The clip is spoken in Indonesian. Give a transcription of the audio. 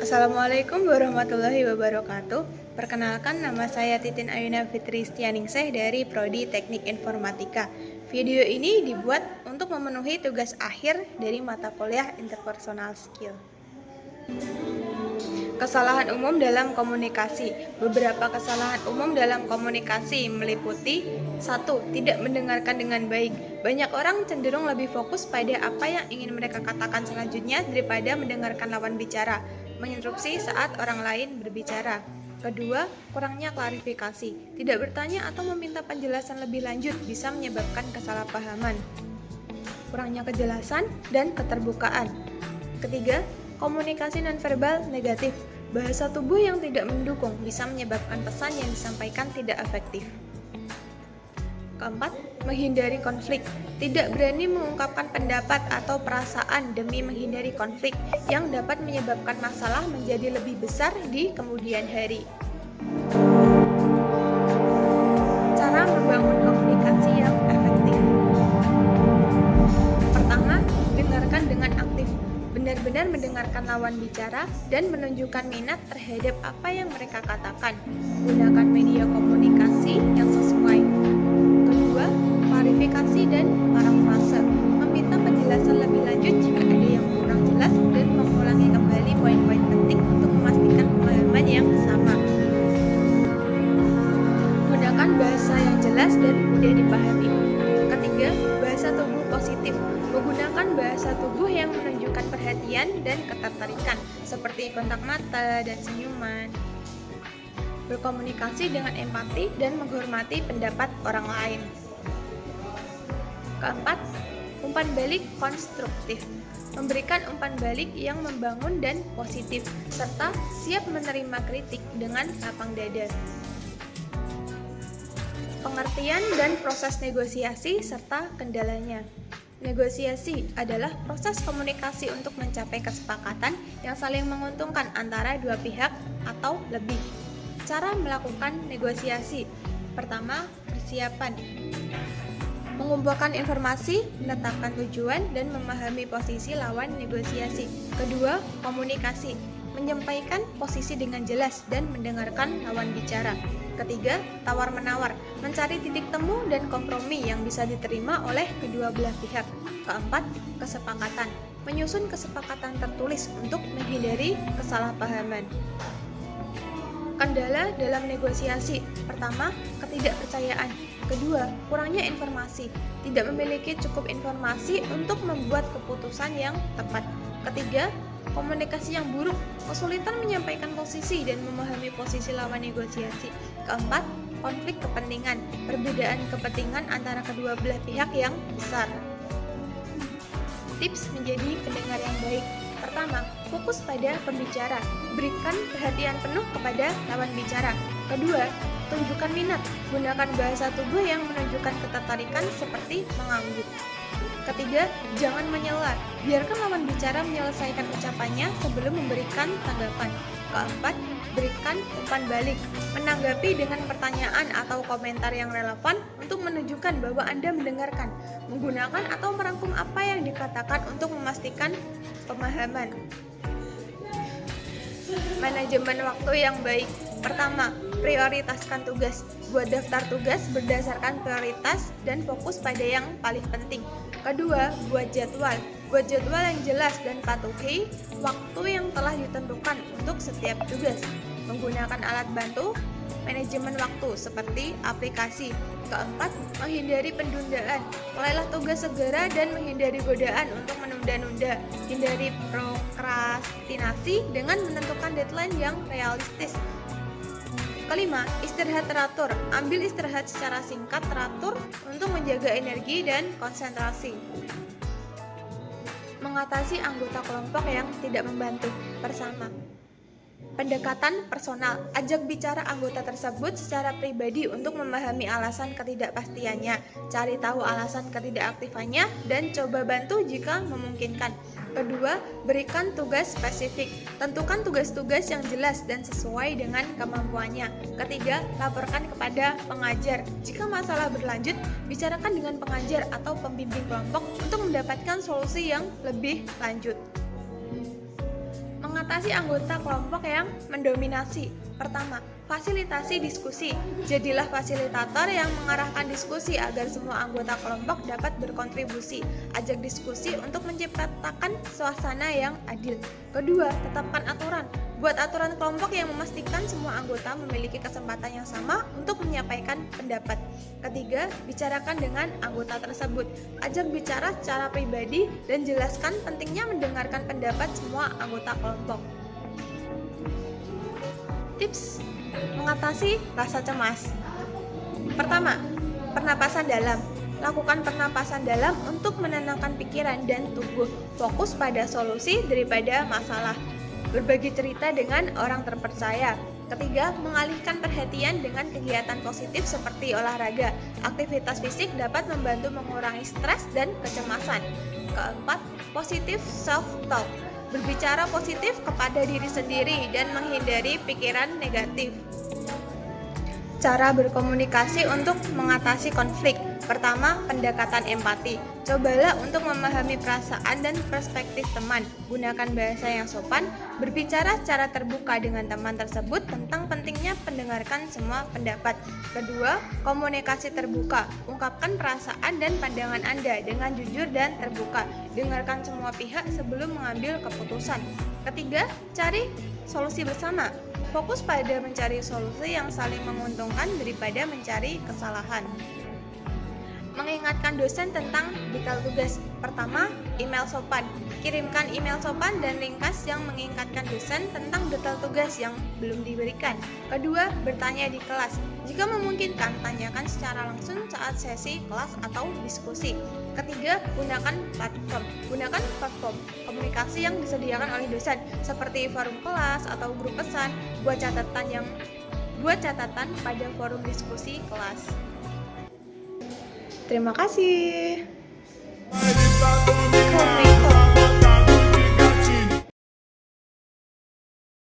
Assalamualaikum warahmatullahi wabarakatuh. Perkenalkan, nama saya Titin Ayuna Fitri Stianingsih dari Prodi Teknik Informatika. Video ini dibuat untuk memenuhi tugas akhir dari mata kuliah Interpersonal Skill. Kesalahan umum dalam komunikasi. Beberapa kesalahan umum dalam komunikasi meliputi 1. Tidak mendengarkan dengan baik. Banyak orang cenderung lebih fokus pada apa yang ingin mereka katakan selanjutnya daripada mendengarkan lawan bicara, menginterupsi saat orang lain berbicara. Kedua, kurangnya klarifikasi. Tidak bertanya atau meminta penjelasan lebih lanjut bisa menyebabkan kesalahpahaman. Kurangnya kejelasan dan keterbukaan. Ketiga, komunikasi nonverbal negatif. Bahasa tubuh yang tidak mendukung bisa menyebabkan pesan yang disampaikan tidak efektif. Keempat, menghindari konflik. Tidak berani mengungkapkan pendapat atau perasaan demi menghindari konflik yang dapat menyebabkan masalah menjadi lebih besar di kemudian hari. Cara membangun komunikasi yang efektif. Pertama, dengarkan dengan aktif. Benar-benar mendengarkan lawan bicara dan menunjukkan minat terhadap apa yang mereka katakan. Gunakan media komunikasi yang sesuai. Kedua, klarifikasi dan parafrase. Meminta penjelasan lebih lanjut jika ada yang kurang jelas dan mengulangi kembali poin-poin penting untuk memastikan pemahaman yang sama. Gunakan bahasa yang jelas dan mudah dipahami. Ketiga, bahasa tubuh positif. Menggunakan bahasa tubuh yang menunjukkan perhatian dan ketertarikan, seperti kontak mata dan senyuman. Berkomunikasi dengan empati dan menghormati pendapat orang lain. Keempat, umpan balik konstruktif. Memberikan umpan balik yang membangun dan positif, serta siap menerima kritik dengan lapang dada. Pengertian dan proses negosiasi serta kendalanya. Negosiasi adalah proses komunikasi untuk mencapai kesepakatan yang saling menguntungkan antara dua pihak atau lebih. Cara melakukan negosiasi. Pertama, persiapan. Mengumpulkan informasi, menetapkan tujuan, dan memahami posisi lawan negosiasi. Kedua, komunikasi. Menyampaikan posisi dengan jelas dan mendengarkan lawan bicara. Ketiga, tawar-menawar, mencari titik temu dan kompromi yang bisa diterima oleh kedua belah pihak. Keempat, kesepakatan, menyusun kesepakatan tertulis untuk menghindari kesalahpahaman. Kendala dalam negosiasi. Pertama, ketidakpercayaan. Kedua, kurangnya informasi, tidak memiliki cukup informasi untuk membuat keputusan yang tepat. Ketiga, komunikasi yang buruk, kesulitan menyampaikan posisi dan memahami posisi lawan negosiasi. Keempat, konflik kepentingan, perbedaan kepentingan antara kedua belah pihak yang besar. Tips menjadi pendengar yang baik. Pertama, fokus pada pembicara, berikan perhatian penuh kepada lawan bicara. Kedua, tunjukkan minat, gunakan bahasa tubuh yang menunjukkan ketertarikan seperti mengangguk. Ketiga, jangan menyela, biarkan lawan bicara menyelesaikan ucapannya sebelum memberikan tanggapan. Keempat, berikan umpan balik, menanggapi dengan pertanyaan atau komentar yang relevan untuk menunjukkan bahwa Anda mendengarkan, menggunakan atau merangkum apa yang dikatakan untuk memastikan pemahaman. Manajemen waktu yang baik. Pertama, prioritaskan tugas. Buat daftar tugas berdasarkan prioritas dan fokus pada yang paling penting. Kedua, buat jadwal. Buat jadwal yang jelas dan patuhi waktu yang telah ditentukan untuk setiap tugas. Menggunakan alat bantu manajemen waktu seperti aplikasi. Keempat, menghindari penundaan. Mulailah tugas segera dan menghindari godaan untuk menunda-nunda. Hindari prokrastinasi dengan menentukan deadline yang realistis. Kelima, istirahat teratur. Ambil istirahat secara singkat teratur untuk menjaga energi dan konsentrasi. Mengatasi anggota kelompok yang tidak membantu. Pertama, pendekatan personal. Ajak bicara anggota tersebut secara pribadi untuk memahami alasan ketidakpastiannya. Cari tahu alasan ketidakaktifannya dan coba bantu jika memungkinkan. Kedua, berikan tugas spesifik. Tentukan tugas-tugas yang jelas dan sesuai dengan kemampuannya. Ketiga, laporkan kepada pengajar. Jika masalah berlanjut, bicarakan dengan pengajar atau pembimbing kelompok untuk mendapatkan solusi yang lebih lanjut. Mengatasi anggota kelompok yang mendominasi. Pertama, fasilitasi diskusi. Jadilah fasilitator yang mengarahkan diskusi agar semua anggota kelompok dapat berkontribusi. Ajak diskusi untuk menciptakan suasana yang adil. Kedua, tetapkan aturan. Buat aturan kelompok yang memastikan semua anggota memiliki kesempatan yang sama untuk menyampaikan pendapat. Ketiga, bicarakan dengan anggota tersebut. Ajak bicara secara pribadi dan jelaskan pentingnya mendengarkan pendapat semua anggota kelompok. Tips mengatasi rasa cemas. Pertama, pernapasan dalam. Lakukan pernapasan dalam untuk menenangkan pikiran dan tubuh. Fokus pada solusi daripada masalah. Berbagi cerita dengan orang terpercaya. Ketiga, mengalihkan perhatian dengan kegiatan positif seperti olahraga. Aktivitas fisik dapat membantu mengurangi stres dan kecemasan. Keempat, positive self-talk. Berbicara positif kepada diri sendiri dan menghindari pikiran negatif. Cara berkomunikasi untuk mengatasi konflik. Pertama, pendekatan empati. Cobalah untuk memahami perasaan dan perspektif teman. Gunakan bahasa yang sopan, berbicara secara terbuka dengan teman tersebut tentang pentingnya mendengarkan semua pendapat. Kedua, komunikasi terbuka. Ungkapkan perasaan dan pandangan Anda dengan jujur dan terbuka. Dengarkan semua pihak sebelum mengambil keputusan. Ketiga, cari solusi bersama. Fokus pada mencari solusi yang saling menguntungkan daripada mencari kesalahan. Mengingatkan dosen tentang detail tugas. Pertama, email sopan. Kirimkan email sopan dan ringkas yang mengingatkan dosen tentang detail tugas yang belum diberikan. Kedua, bertanya di kelas. Jika memungkinkan, tanyakan secara langsung saat sesi kelas atau diskusi. Ketiga, gunakan platform komunikasi yang disediakan oleh dosen seperti forum kelas atau grup pesan. Buat catatan pada forum diskusi kelas. Terima kasih.